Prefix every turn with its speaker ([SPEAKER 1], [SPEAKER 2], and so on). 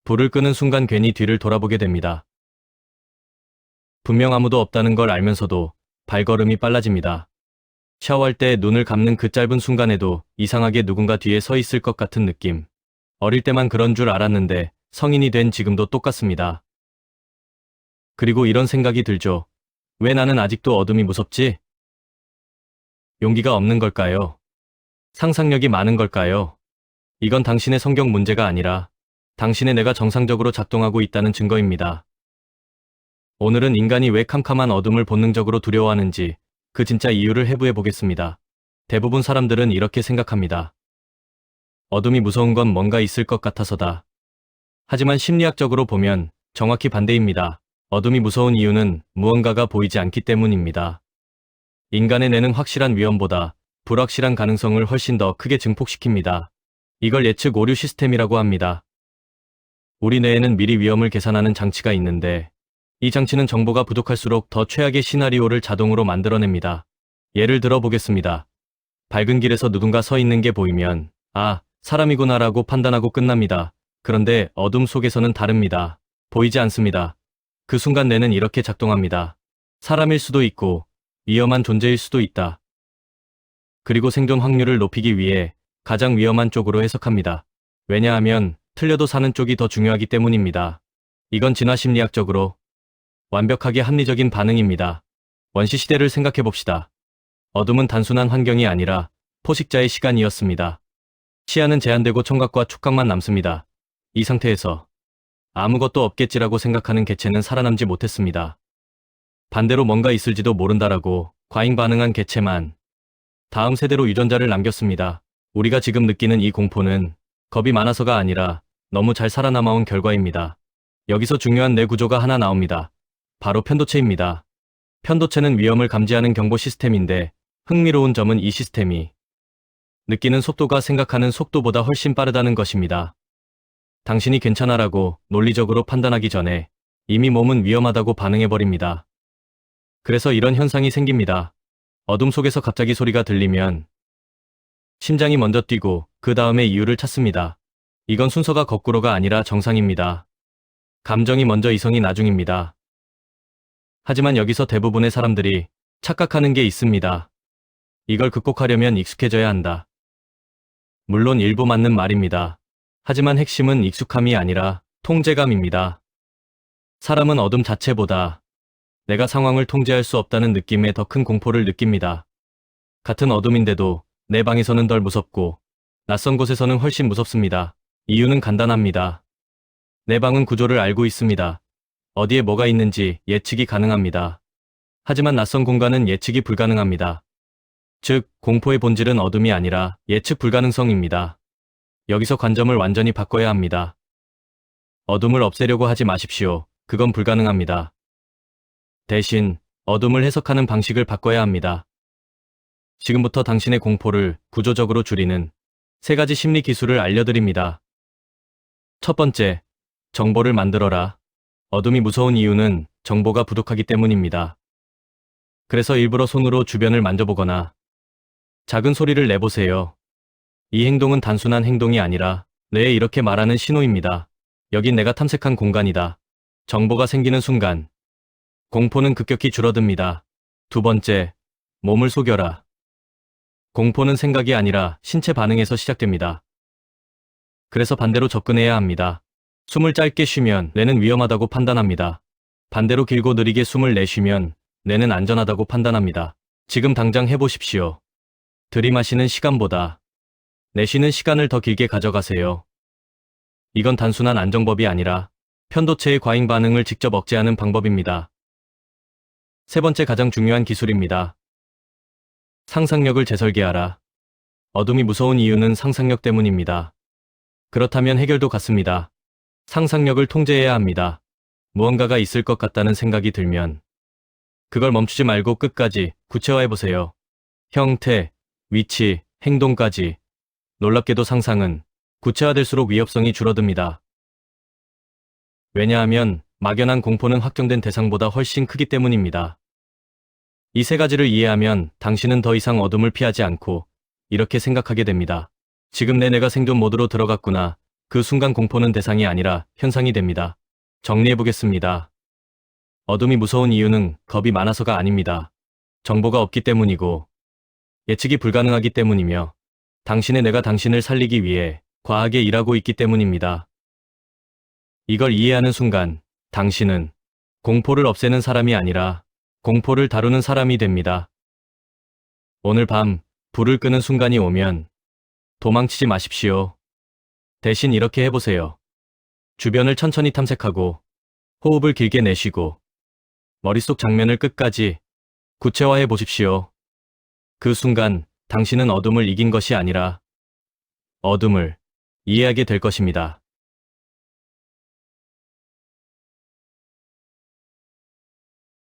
[SPEAKER 1] 불을 끄는 순간 괜히 뒤를 돌아보게 됩니다. 분명 아무도 없다는 걸 알면서도 발걸음이 빨라집니다. 샤워할 때 눈을 감는 그 짧은 순간에도 이상하게 누군가 뒤에 서 있을 것 같은 느낌. 어릴 때만 그런 줄 알았는데 성인이 된 지금도 똑같습니다. 그리고 이런 생각이 들죠. 왜 나는 아직도 어둠이 무섭지? 용기가 없는 걸까요? 상상력이 많은 걸까요? 이건 당신의 성격 문제가 아니라 당신의 뇌가 정상적으로 작동하고 있다는 증거입니다. 오늘은 인간이 왜 캄캄한 어둠을 본능적으로 두려워하는지 그 진짜 이유를 해부해 보겠습니다. 대부분 사람들은 이렇게 생각합니다. 어둠이 무서운 건 뭔가 있을 것 같아서다. 하지만 심리학적으로 보면 정확히 반대입니다. 어둠이 무서운 이유는 무언가가 보이지 않기 때문입니다. 인간의 뇌는 확실한 위험보다 불확실한 가능성을 훨씬 더 크게 증폭시킵니다. 이걸 예측 오류 시스템이라고 합니다. 우리 뇌에는 미리 위험을 계산하는 장치가 있는데 이 장치는 정보가 부족할수록 더 최악의 시나리오를 자동으로 만들어냅니다. 예를 들어 보겠습니다. 밝은 길에서 누군가 서 있는 게 보이면 아, 사람이구나라고 판단하고 끝납니다. 그런데 어둠 속에서는 다릅니다. 보이지 않습니다. 그 순간 뇌는 이렇게 작동합니다. 사람일 수도 있고 위험한 존재일 수도 있다. 그리고 생존 확률을 높이기 위해 가장 위험한 쪽으로 해석합니다. 왜냐하면 틀려도 사는 쪽이 더 중요하기 때문입니다. 이건 진화 심리학적으로 완벽하게 합리적인 반응입니다. 원시시대를 생각해 봅시다. 어둠은 단순한 환경이 아니라 포식자의 시간이었습니다. 시야는 제한되고 청각과 촉각만 남습니다. 이 상태에서 아무것도 없겠지라고 생각하는 개체는 살아남지 못했습니다. 반대로 뭔가 있을지도 모른다라고 과잉 반응한 개체만 다음 세대로 유전자를 남겼습니다. 우리가 지금 느끼는 이 공포는 겁이 많아서가 아니라 너무 잘 살아남아온 결과입니다. 여기서 중요한 뇌 구조가 하나 나옵니다. 바로 편도체입니다. 편도체는 위험을 감지하는 경보 시스템인데 흥미로운 점은 이 시스템이 느끼는 속도가 생각하는 속도보다 훨씬 빠르다는 것입니다. 당신이 괜찮아라고 논리적으로 판단하기 전에 이미 몸은 위험하다고 반응해버립니다. 그래서 이런 현상이 생깁니다. 어둠 속에서 갑자기 소리가 들리면 심장이 먼저 뛰고 그 다음에 이유를 찾습니다. 이건 순서가 거꾸로가 아니라 정상입니다. 감정이 먼저 이성이 나중입니다. 하지만 여기서 대부분의 사람들이 착각하는 게 있습니다. 이걸 극복하려면 익숙해져야 한다. 물론 일부 맞는 말입니다. 하지만 핵심은 익숙함이 아니라 통제감입니다. 사람은 어둠 자체보다 내가 상황을 통제할 수 없다는 느낌에 더 큰 공포를 느낍니다. 같은 어둠인데도 내 방에서는 덜 무섭고 낯선 곳에서는 훨씬 무섭습니다. 이유는 간단합니다. 내 방은 구조를 알고 있습니다. 어디에 뭐가 있는지 예측이 가능합니다. 하지만 낯선 공간은 예측이 불가능합니다. 즉, 공포의 본질은 어둠이 아니라 예측 불가능성입니다. 여기서 관점을 완전히 바꿔야 합니다. 어둠을 없애려고 하지 마십시오. 그건 불가능합니다. 대신 어둠을 해석하는 방식을 바꿔야 합니다. 지금부터 당신의 공포를 구조적으로 줄이는 3가지 심리 기술을 알려드립니다. 첫 번째, 정보를 만들어라. 어둠이 무서운 이유는 정보가 부족하기 때문입니다. 그래서 일부러 손으로 주변을 만져보거나 작은 소리를 내보세요. 이 행동은 단순한 행동이 아니라 뇌에 이렇게 말하는 신호입니다. 여긴 내가 탐색한 공간이다. 정보가 생기는 순간 공포는 급격히 줄어듭니다. 두 번째, 몸을 속여라. 공포는 생각이 아니라 신체 반응에서 시작됩니다. 그래서 반대로 접근해야 합니다. 숨을 짧게 쉬면 뇌는 위험하다고 판단합니다. 반대로 길고 느리게 숨을 내쉬면 뇌는 안전하다고 판단합니다. 지금 당장 해보십시오. 들이마시는 시간보다 내쉬는 시간을 더 길게 가져가세요. 이건 단순한 안정법이 아니라 편도체의 과잉 반응을 직접 억제하는 방법입니다. 세 번째 가장 중요한 기술입니다. 상상력을 재설계하라. 어둠이 무서운 이유는 상상력 때문입니다. 그렇다면 해결도 같습니다. 상상력을 통제해야 합니다. 무언가가 있을 것 같다는 생각이 들면 그걸 멈추지 말고 끝까지 구체화해보세요. 형태, 위치, 행동까지. 놀랍게도 상상은 구체화될수록 위협성이 줄어듭니다. 왜냐하면 막연한 공포는 확정된 대상보다 훨씬 크기 때문입니다. 이 3가지를 이해하면 당신은 더 이상 어둠을 피하지 않고 이렇게 생각하게 됩니다. 지금 내 뇌가 생존 모드로 들어갔구나. 그 순간 공포는 대상이 아니라 현상이 됩니다. 정리해보겠습니다. 어둠이 무서운 이유는 겁이 많아서가 아닙니다. 정보가 없기 때문이고 예측이 불가능하기 때문이며 당신의 뇌가 당신을 살리기 위해 과하게 일하고 있기 때문입니다. 이걸 이해하는 순간 당신은 공포를 없애는 사람이 아니라 공포를 다루는 사람이 됩니다. 오늘 밤 불을 끄는 순간이 오면 도망치지 마십시오. 대신 이렇게 해보세요. 주변을 천천히 탐색하고 호흡을 길게 내쉬고 머릿속 장면을 끝까지 구체화해 보십시오. 그 순간 당신은 어둠을 이긴 것이 아니라 어둠을 이해하게 될 것입니다.